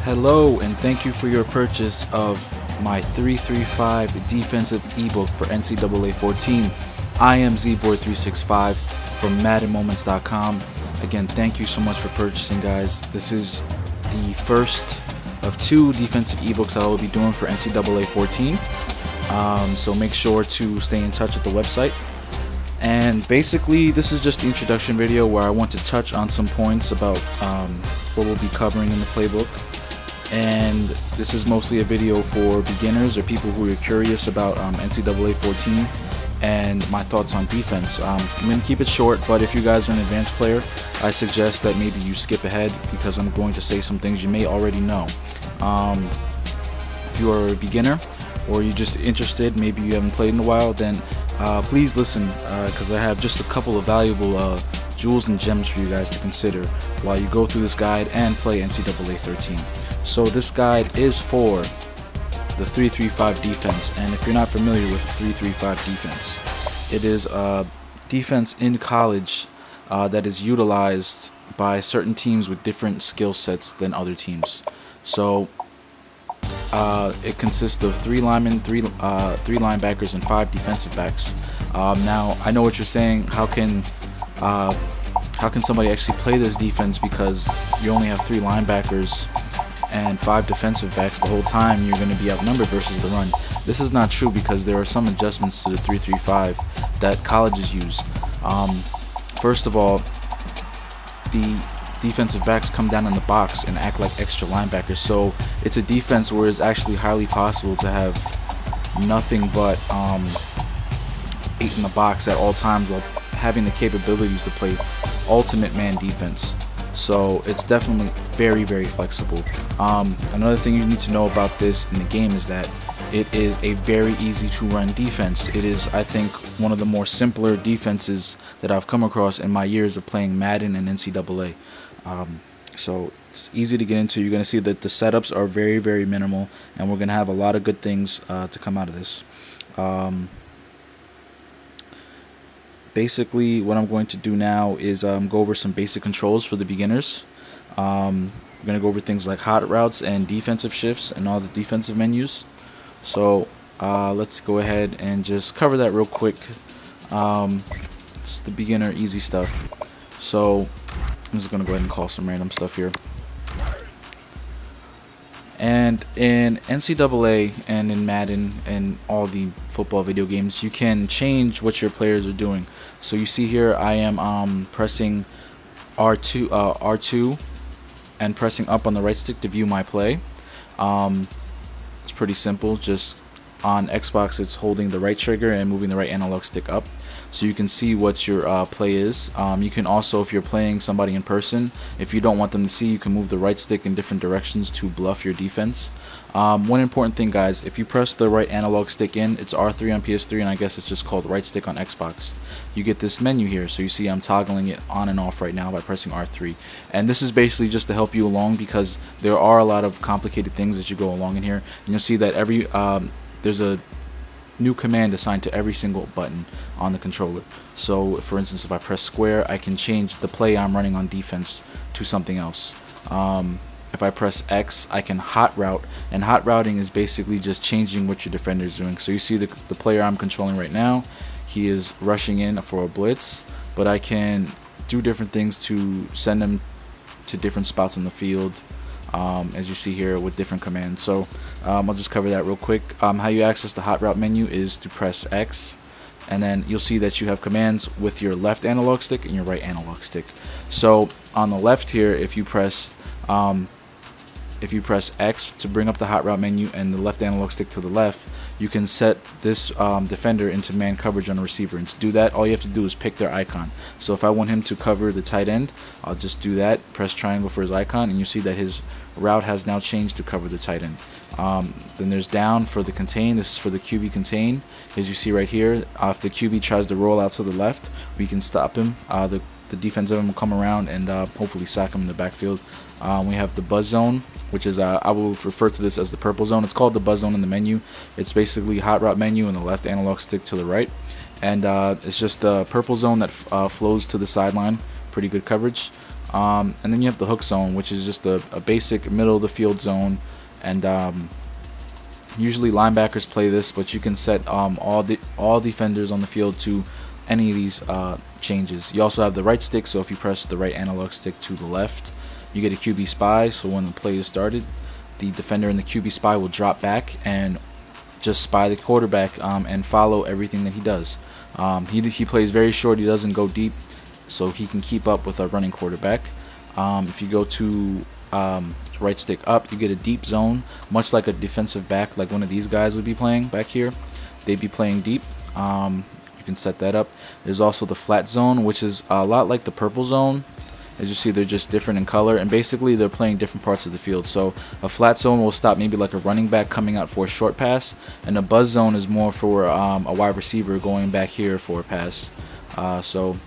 Hello, and thank you for your purchase of my 335 defensive ebook for NCAA 14. I am ZBoy365 from MaddenMoments.com. Again, thank you so much for purchasing, guys. This is the first of two defensive ebooks I will be doing for NCAA 14. So make sure to stay in touch at the website. And basically, this is just the introduction video where I want to touch on some points about what we'll be covering in the playbook. And this is mostly a video for beginners or people who are curious about NCAA 14 and my thoughts on defense. I'm going to keep it short, but if you guys are an advanced player, I suggest that maybe you skip ahead because I'm going to say some things you may already know. If you are a beginner or you're just interested, maybe you haven't played in a while, then please listen because I have just a couple of valuable jewels and gems for you guys to consider while you go through this guide and play NCAA 13. So this guide is for the 335 defense, and if you're not familiar with the 335 defense, it is a defense in college that is utilized by certain teams with different skill sets than other teams. So it consists of 3 linemen, 3 linebackers, and 5 defensive backs. Now I know what you're saying. How can somebody actually play this defense because you only have 3 linebackers and 5 defensive backs the whole time? You're going to be outnumbered versus the run. This is not true because there are some adjustments to the 335 that colleges use. First of all, the defensive backs come down in the box and act like extra linebackers, so it's a defense where it's actually highly possible to have nothing but 8 in the box at all times while having the capabilities to play ultimate man defense. So it's definitely very, very flexible. Another thing you need to know about this in the game is that it is a very easy to run defense. It is, I think, one of the more simpler defenses that I've come across in my years of playing Madden and NCAA. So it's easy to get into. You're going to see that the setups are very, very minimal, and we're going to have a lot of good things to come out of this. Basically, what I'm going to do now is go over some basic controls for the beginners. We're going to go over things like hot routes and defensive shifts and all the defensive menus. So let's go ahead and just cover that real quick. It's the beginner easy stuff. So I'm just going to go ahead and call some random stuff here. And in NCAA and in Madden and all the football video games, you can change what your players are doing. So you see here I am pressing R2 and pressing up on the right stick to view my play. It's pretty simple. Just on Xbox it's holding the right trigger and moving the right analog stick up, so you can see what your play is. You can also, if you're playing somebody in person, if you don't want them to see, you can move the right stick in different directions to bluff your defense. One important thing, guys, if you press the right analog stick in, it's R3 on PS3, and I guess it's just called right stick on Xbox. You get this menu here, so you see I'm toggling it on and off right now by pressing R3. And this is basically just to help you along because there are a lot of complicated things as you go along in here. And you'll see that every there's a new command assigned to every single button on the controller. So for instance, if I press square, I can change the play I'm running on defense to something else. If I press X, I can hot route, and hot routing is basically just changing what your defender is doing. So you see the player I'm controlling right now, he is rushing in for a blitz, but I can do different things to send him to different spots on the field, as you see here with different commands. So I'll just cover that real quick. How you access the hot route menu is to press X, and then you'll see that you have commands with your left analog stick and your right analog stick. So on the left here, if you press X to bring up the hot route menu and the left analog stick to the left, you can set this defender into man coverage on a receiver. And to do that, all you have to do is pick their icon. So if I want him to cover the tight end, I'll just do that, press triangle for his icon, and you see that his route has now changed to cover the tight end. Then there's down for the contain. This is for the QB contain. As you see right here, if the QB tries to roll out to the left, we can stop him. The defensive end will come around and hopefully sack him in the backfield. We have the buzz zone, which is I will refer to this as the purple zone. It's called the buzz zone in the menu. It's basically hot route menu and the left analog stick to the right, and it's just the purple zone that flows to the sideline. Pretty good coverage. And then you have the hook zone, which is just a basic middle of the field zone, and usually linebackers play this, but you can set all defenders on the field to any of these changes. You also have the right stick, so if you press the right analog stick to the left, you get a QB spy. So when the play is started, the defender in the QB spy will drop back and just spy the quarterback and follow everything that he does. He plays very short. He doesn't go deep, so he can keep up with our running quarterback. If you go to right stick up, you get a deep zone, much like a defensive back, like one of these guys would be playing back here. They'd be playing deep. You can set that up. There's also the flat zone, which is a lot like the purple zone. As you see, they're just different in color, and basically they're playing different parts of the field. So a flat zone will stop maybe like a running back coming out for a short pass, and a buzz zone is more for a wide receiver going back here for a pass. So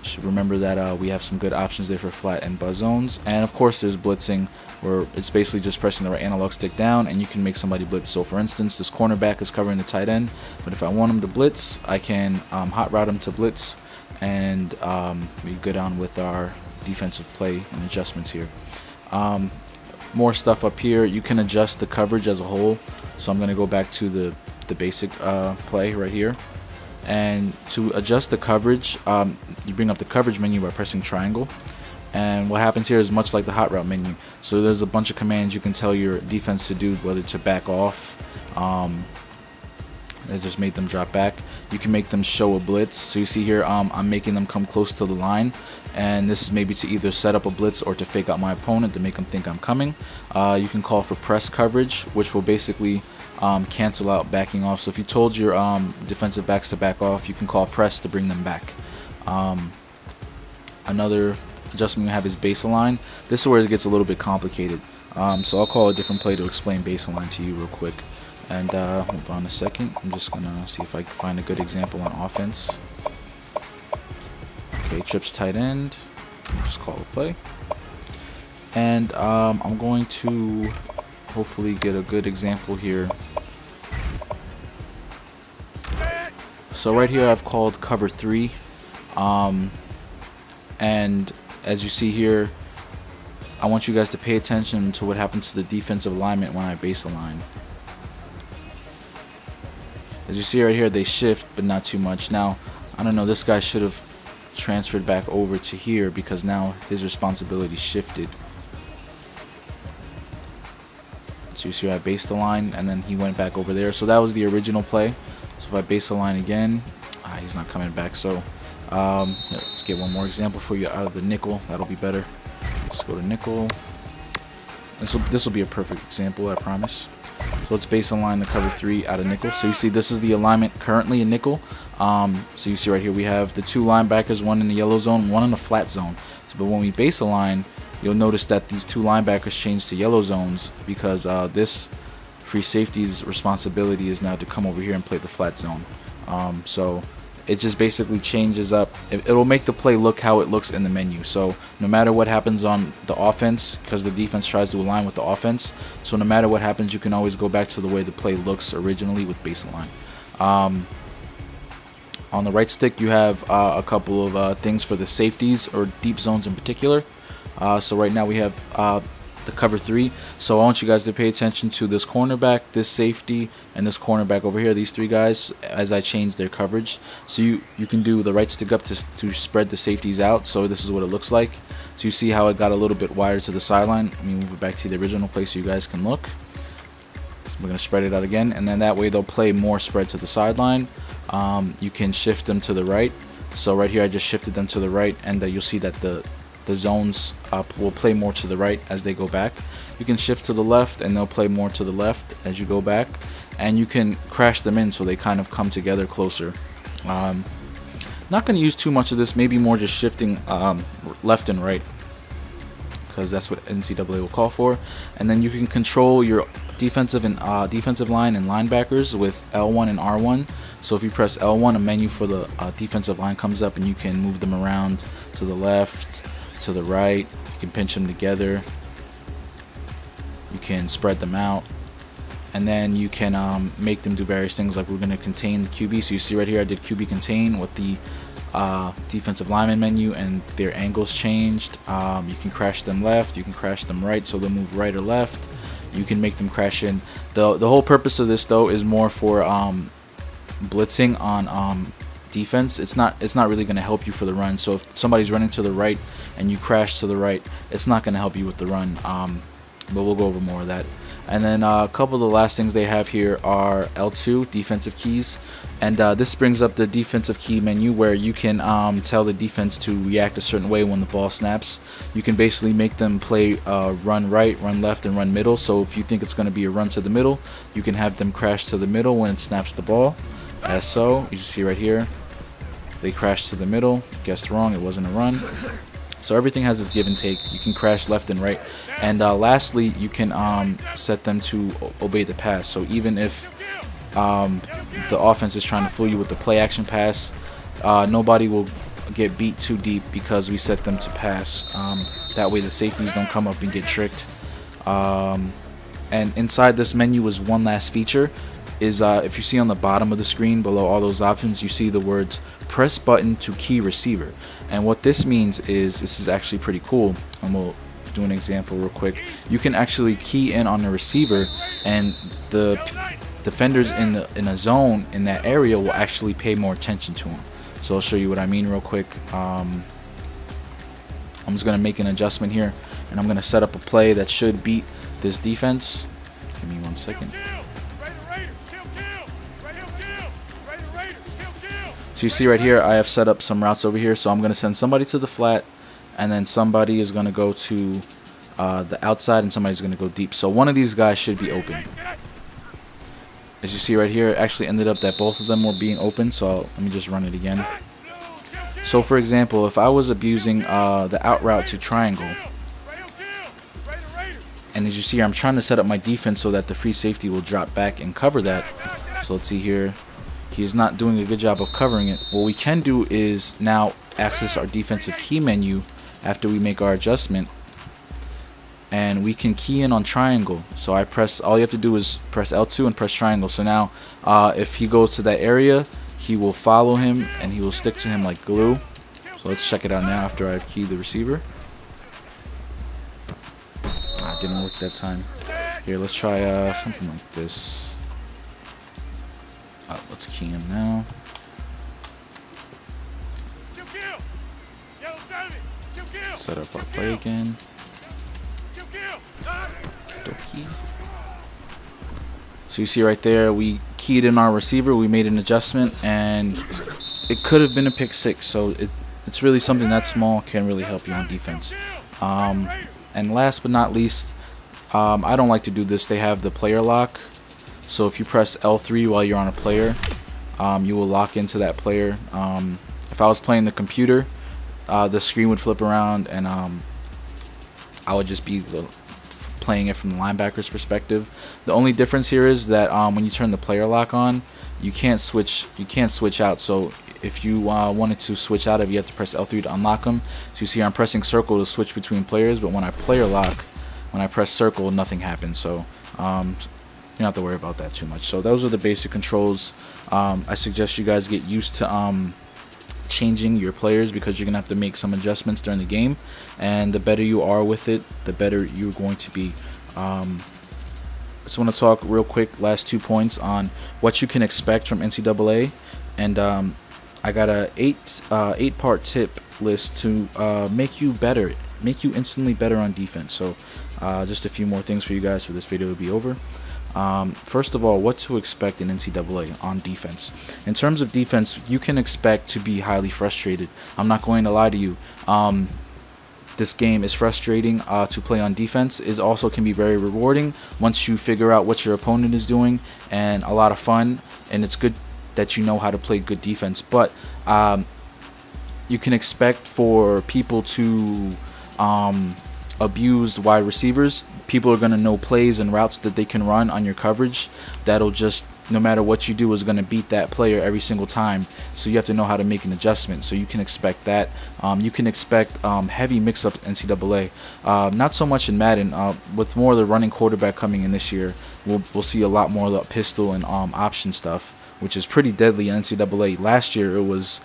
should remember that we have some good options there for flat and buzz zones. And of course there's blitzing, where it's basically just pressing the right analog stick down and you can make somebody blitz. So for instance, this cornerback is covering the tight end, but if I want him to blitz, I can hot route him to blitz, and we go down with our defensive play and adjustments here. More stuff up here. You can adjust the coverage as a whole. So I'm going to go back to the basic play right here. And to adjust the coverage, you bring up the coverage menu by pressing triangle. And what happens here is much like the hot route menu. So there's a bunch of commands you can tell your defense to do, whether to back off. It just made them drop back. You can make them show a blitz. So you see here, I'm making them come close to the line, and this is maybe to either set up a blitz or to fake out my opponent to make them think I'm coming. You can call for press coverage, which will basically cancel out backing off. So if you told your defensive backs to back off, you can call press to bring them back. Another adjustment we have is baseline. This is where it gets a little bit complicated. So I'll call a different play to explain baseline to you real quick. And hold on a second. I'm just gonna see if I can find a good example on offense. Okay, trips tight end. Just call a play. And I'm going to hopefully get a good example here. So right here I've called cover 3, and as you see here, I want you guys to pay attention to what happens to the defensive alignment when I base align. As you see right here, they shift, but not too much. Now, I don't know, this guy should have transferred back over to here because now his responsibility shifted. So you see I based the line, and then he went back over there. So that was the original play. So if I base the line again, he's not coming back. So let's get one more example for you out of the nickel. That'll be better. Let's go to nickel. This will be a perfect example, I promise. So let's base align the cover 3 out of nickel. So you see this is the alignment currently in nickel. So you see right here we have the 2 linebackers, one in the yellow zone, one in the flat zone. So, but when we base align, you'll notice that these 2 linebackers change to yellow zones because this free safety's responsibility is now to come over here and play the flat zone. So it just basically changes up. It'll make the play look how it looks in the menu. So no matter what happens on the offense, because the defense tries to align with the offense, so no matter what happens, you can always go back to the way the play looks originally with baseline. On the right stick, you have a couple of things for the safeties or deep zones in particular. So right now we have the cover 3. So I want you guys to pay attention to this cornerback, this safety, and this cornerback over here, these 3 guys, as I change their coverage. So you can do the right stick up to spread the safeties out. So this is what it looks like. So you see how it got a little bit wider to the sideline. Let me move it back to the original place so you guys can look. So we're going to spread it out again, and then that way they'll play more spread to the sideline. You can shift them to the right. So right here I just shifted them to the right, and you'll see that the zones will play more to the right as they go back. You can shift to the left and they'll play more to the left as you go back, and you can crash them in so they kind of come together closer. Not going to use too much of this, maybe more just shifting left and right, because that's what NCAA will call for. And then you can control your defensive line and linebackers with L1 and R1. So if you press L1, a menu for the defensive line comes up, and you can move them around to the left, to the right. You can pinch them together. You can spread them out, and then you can make them do various things, like we're going to contain the QB. So you see right here I did QB contain with the defensive lineman menu, and their angles changed. You can crash them left, you can crash them right, so they'll move right or left. You can make them crash in. The whole purpose of this though is more for blitzing on defense. It's not really going to help you for the run. So if somebody's running to the right and you crash to the right, it's not going to help you with the run. But we'll go over more of that. And then a couple of the last things they have here are L2 defensive keys, and this brings up the defensive key menu where you can tell the defense to react a certain way when the ball snaps. You can basically make them play run right, run left, and run middle. So if you think it's going to be a run to the middle, you can have them crash to the middle when it snaps the ball, as so. You see right here, they crash to the middle. Guessed wrong, it wasn't a run. So everything has its give and take. You can crash left and right. And lastly, you can set them to obey the pass. So even if the offense is trying to fool you with the play action pass, nobody will get beat too deep because we set them to pass. That way the safeties don't come up and get tricked. And inside this menu is one last feature. Is if you see on the bottom of the screen below all those options, you see the words press button to key receiver. And what this means is, this is actually pretty cool, and we'll do an example real quick. You can actually key in on the receiver, and the defenders in a zone in that area will actually pay more attention to him. So I'll show you what I mean real quick. I'm just going to make an adjustment here, and I'm going to set up a play that should beat this defense. Give me 1 second. So you see right here, I have set up some routes over here. So I'm going to send somebody to the flat, and then somebody is going to go to the outside, and somebody's going to go deep. So one of these guys should be open. As you see right here, it actually ended up that both of them were being open. So let me just run it again. So for example, if I was abusing the out route to triangle, and as you see here, I'm trying to set up my defense so that the free safety will drop back and cover that. So let's see here. He's not doing a good job of covering it. What we can do is now access our defensive key menu after we make our adjustment, and we can key in on triangle. So I press, all you have to do is press L2 and press triangle. So now if he goes to that area, he will follow him and he will stick to him like glue. So let's check it out now after I've keyed the receiver. It didn't work that time. Here, let's try something like this. Let's key him now. Set up our play again. So you see right there, we keyed in our receiver, we made an adjustment, and it could have been a pick six. So it's really something that small can really help you on defense. And last but not least, I don't like to do this. They have the player lock. So if you press L3 while you're on a player, you will lock into that player. If I was playing the computer, the screen would flip around, and I would just be playing it from the linebacker's perspective. The only difference here is that when you turn the player lock on, you can't switch out. So if you wanted to switch out, you have to press L3 to unlock them. So you see I'm pressing circle to switch between players, but when I player lock, when I press circle, nothing happens. So you don't have to worry about that too much. So those are the basic controls. I suggest you guys get used to changing your players, because you're gonna have to make some adjustments during the game, and the better you are with it, the better you're going to be. Just want to talk real quick, last 2 points on what you can expect from NCAA, and I got a 8-part tip list to make you better, make you instantly better on defense. So just a few more things for you guys for this video to be over. First of all, what to expect in NCAA on defense. In terms of defense, you can expect to be highly frustrated. I'm not going to lie to you. This game is frustrating to play on defense. It also can be very rewarding once you figure out what your opponent is doing, and a lot of fun, and it's good that you know how to play good defense. But you can expect for people to abuse wide receivers. People are going to know plays and routes that they can run on your coverage that'll just, no matter what you do, is going to beat that player every single time. So you have to know how to make an adjustment. So you can expect that. You can expect heavy mix-up NCAA. Not so much in Madden. With more of the running quarterback coming in this year, we'll see a lot more of the pistol and option stuff, which is pretty deadly in NCAA. Last year it was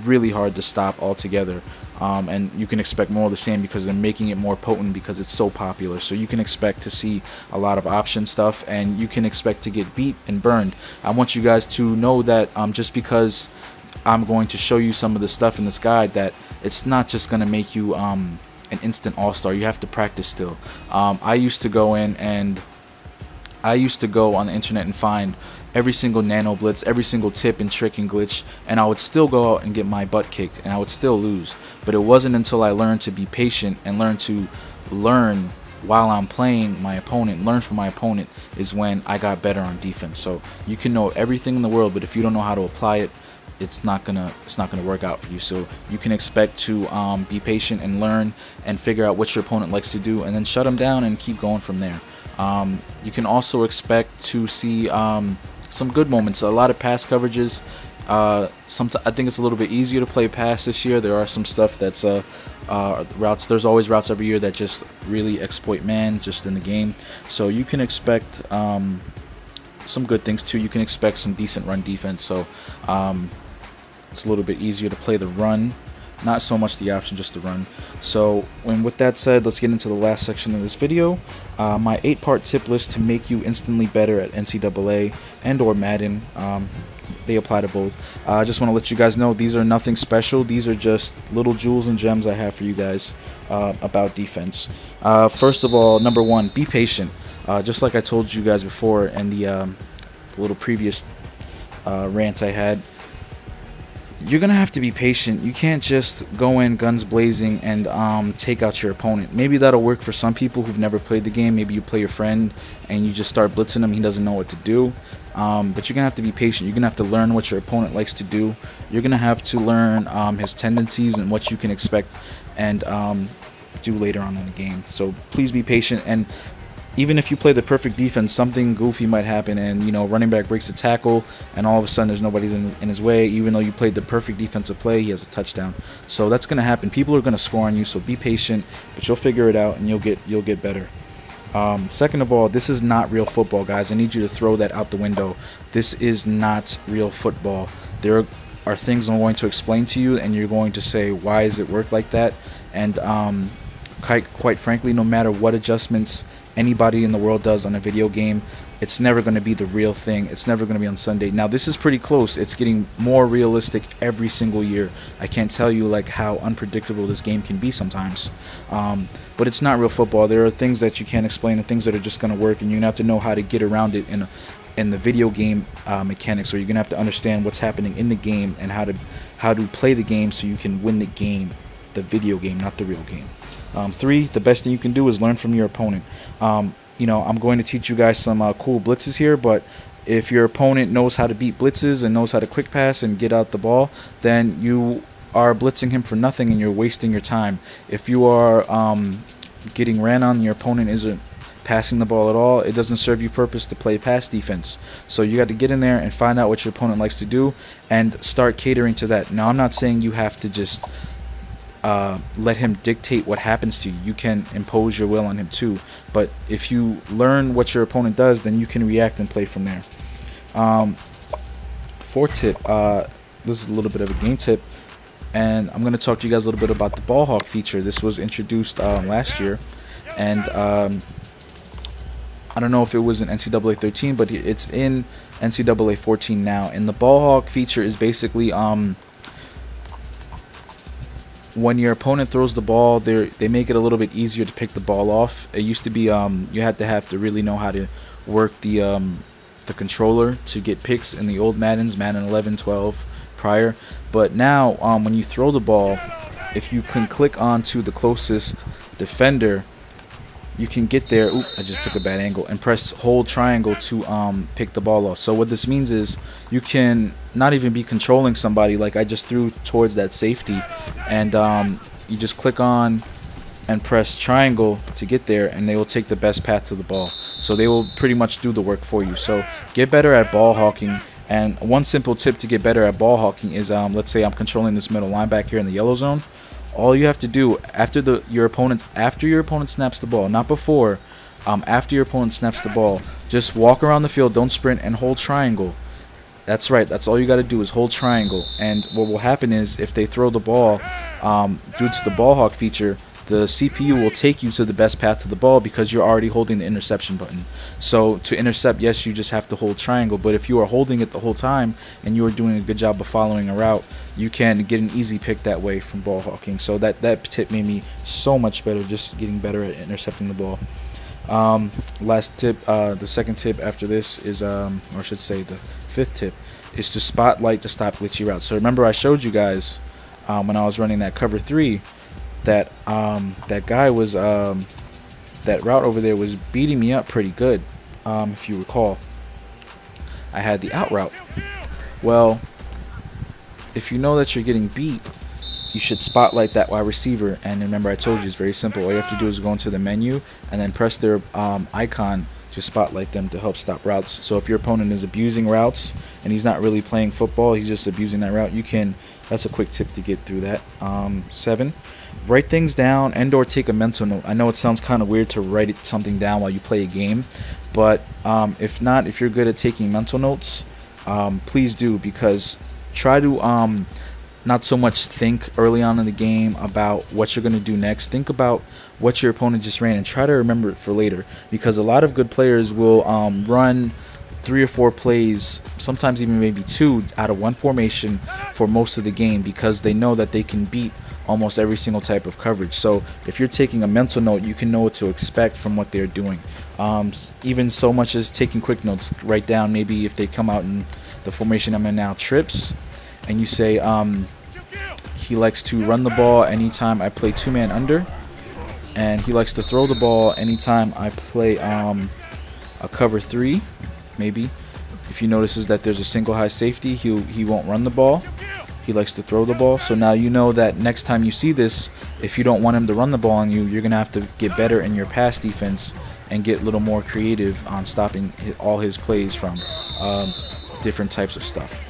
really hard to stop altogether. And you can expect more of the same because they're making it more potent because it's so popular. So you can expect to see a lot of option stuff, and you can expect to get beat and burned. I want you guys to know that just because I'm going to show you some of the stuff in this guide, that it's not just going to make you an instant all-star. You have to practice still. I used to go on the internet and find every single nano blitz, every single tip and trick and glitch, and I would still go out and get my butt kicked, and I would still lose. But it wasn't until I learned to be patient and learn while I'm playing my opponent, learn from my opponent, is when I got better on defense. So you can know everything in the world, but if you don't know how to apply it, it's not gonna work out for you. So you can expect to be patient and learn and figure out what your opponent likes to do, and then shut them down and keep going from there. You can also expect to see some good moments, a lot of pass coverages. I think it's a little bit easier to play pass this year. There are some stuff that's routes. There's always routes every year that just really exploit man just in the game. So you can expect some good things too. You can expect some decent run defense. So it's a little bit easier to play the run, not so much the option, just the run. So with that said, let's get into the last section of this video. My 8-part tip list to make you instantly better at NCAA and or Madden. They apply to both. I just want to let you guys know these are nothing special. These are just little jewels and gems I have for you guys about defense. First of all, number 1, be patient. Just like I told you guys before in the little previous rant I had, you're gonna have to be patient. You can't just go in guns blazing and take out your opponent. Maybe that'll work for some people who've never played the game. Maybe you play your friend and you just start blitzing him, he doesn't know what to do. But you're gonna have to be patient. You're gonna have to learn what your opponent likes to do. You're gonna have to learn his tendencies and what you can expect and do later on in the game. So please be patient, and even if you play the perfect defense, something goofy might happen, and running back breaks a tackle, and all of a sudden there's nobody's in his way. Even though you played the perfect defensive play, he has a touchdown. So that's gonna happen. People are gonna score on you. So be patient, but you'll figure it out, and you'll get better. Second of all, this is not real football, guys. I need you to throw that out the window. This is not real football. There are things I'm going to explain to you, and you're going to say, why does it work like that? And quite frankly, no matter what adjustments anybody in the world does on a video game, it's never going to be the real thing. It's never going to be on Sunday. Now, this is pretty close. It's getting more realistic every single year. I can't tell you like how unpredictable this game can be sometimes. But it's not real football. There are things that you can't explain and things that are just going to work, and you're going to have to know how to get around it in the video game mechanics. So you're going to have to understand what's happening in the game and how to play the game so you can win the game, the video game, not the real game. 3, the best thing you can do is learn from your opponent. I'm going to teach you guys some cool blitzes here, but if your opponent knows how to beat blitzes and knows how to quick pass and get out the ball, then you are blitzing him for nothing and you're wasting your time. If you are getting ran on, your opponent isn't passing the ball at all, it doesn't serve you purpose to play pass defense. So you got to get in there and find out what your opponent likes to do and start catering to that. Now, I'm not saying you have to just let him dictate what happens to you. You can impose your will on him too, but if you learn what your opponent does, then you can react and play from there. 4th tip, this is a little bit of a game tip, and I'm going to talk to you guys a little bit about the ball hawk feature. This was introduced last year, and I don't know if it was in NCAA 13, but it's in NCAA 14 now. And the ball hawk feature is basically when your opponent throws the ball, they make it a little bit easier to pick the ball off. It used to be you had to have to really know how to work the controller to get picks in the old Maddens, Madden 11, 12 prior. But now when you throw the ball, if you can click onto the closest defender, you can get there. Oop, I just took a bad angle, and press hold triangle to pick the ball off. So what this means is you can not even be controlling somebody like I just threw towards that safety, and you just click on and press triangle to get there, and they will take the best path to the ball. So they will pretty much do the work for you. So get better at ball hawking. And one simple tip to get better at ball hawking is let's say I'm controlling this middle linebacker in the yellow zone. All you have to do after your opponent snaps the ball, not before, after your opponent snaps the ball, just walk around the field, don't sprint, and hold triangle. That's right. That's all you got to do is hold triangle. And what will happen is if they throw the ball, due to the ball hawk feature, the CPU will take you to the best path to the ball because you're already holding the interception button. So to intercept, yes, you just have to hold triangle. But if you are holding it the whole time and you are doing a good job of following a route, you can get an easy pick that way from ball hawking. So that tip made me so much better, just getting better at intercepting the ball. Last tip, the second tip after this is, or I should say the fifth tip, is to spotlight to stop glitchy routes. So remember I showed you guys when I was running that cover 3 that that guy was that route over there was beating me up pretty good. If you recall, I had the out route. Well, if you know that you're getting beat, you should spotlight that wide receiver. And remember I told you it's very simple. All you have to do is go into the menu and then press their icon to spotlight them to help stop routes. So if your opponent is abusing routes and he's not really playing football, he's just abusing that route, you can, that's a quick tip to get through that. 7, write things down and or take a mental note. I know it sounds kind of weird to write something down while you play a game, but if not, if you're good at taking mental notes, please do, because try to not so much think early on in the game about what you're going to do next. Think about what your opponent just ran and try to remember it for later, because a lot of good players will run 3 or 4 plays, sometimes even maybe 2 out of one formation for most of the game, because they know that they can beat almost every single type of coverage. So if you're taking a mental note, you can know what to expect from what they're doing. Even so much as taking quick notes, write down maybe if they come out in the formation I'm in now, trips, and you say he likes to run the ball anytime I play 2-man under, and he likes to throw the ball anytime I play a cover 3. Maybe if he notices that there's a single high safety, he won't run the ball. He likes to throw the ball. So now you know that next time you see this, if you don't want him to run the ball on you, you're gonna have to get better in your pass defense and get a little more creative on stopping all his plays from different types of stuff.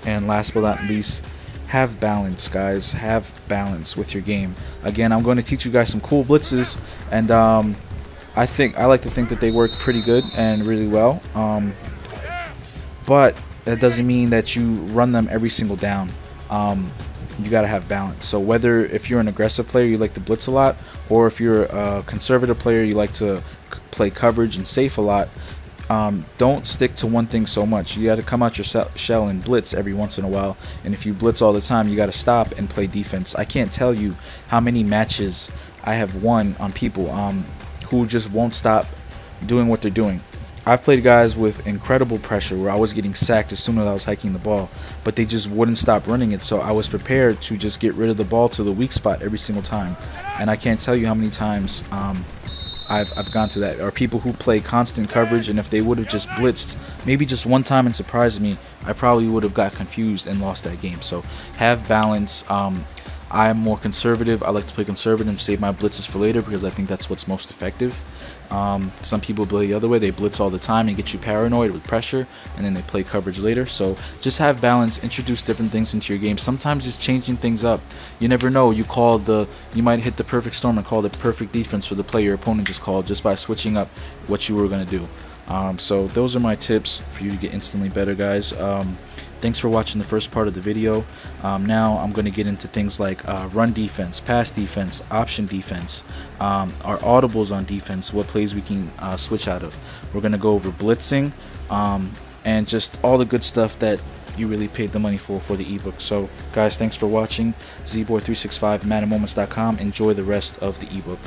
And last but not least, have balance, guys. Have balance with your game. Again, I'm going to teach you guys some cool blitzes, and I like to think that they work pretty good and really well. But that doesn't mean that you run them every single down. You got to have balance. So whether if you're an aggressive player, you like to blitz a lot, or if you're a conservative player, you like to play coverage and safe a lot, don't stick to one thing so much. You got to come out your shell and blitz every once in a while. And if you blitz all the time, you got to stop and play defense. I can't tell you how many matches I have won on people who just won't stop doing what they're doing. I've played guys with incredible pressure where I was getting sacked as soon as I was hiking the ball, but they just wouldn't stop running it. So I was prepared to just get rid of the ball to the weak spot every single time. And I can't tell you how many times I've gone to that. Or people who play constant coverage, and if they would have just blitzed maybe just one time and surprised me, I probably would have got confused and lost that game. So have balance. I'm more conservative. I like to play conservative, save my blitzes for later because I think that's what's most effective. Some people play the other way. They blitz all the time and get you paranoid with pressure, and then they play coverage later. So just have balance. Introduce different things into your game. Sometimes just changing things up. You never know. You might hit the perfect storm and call the perfect defense for the play your opponent just called, just by switching up what you were going to do. So those are my tips for you to get instantly better, guys. Thanks for watching the first part of the video. Now I'm going to get into things like run defense, pass defense, option defense, our audibles on defense, what plays we can switch out of. We're going to go over blitzing and just all the good stuff that you really paid the money for the ebook. So guys, thanks for watching. ZBoy365, MaddenMoments.com. Enjoy the rest of the ebook.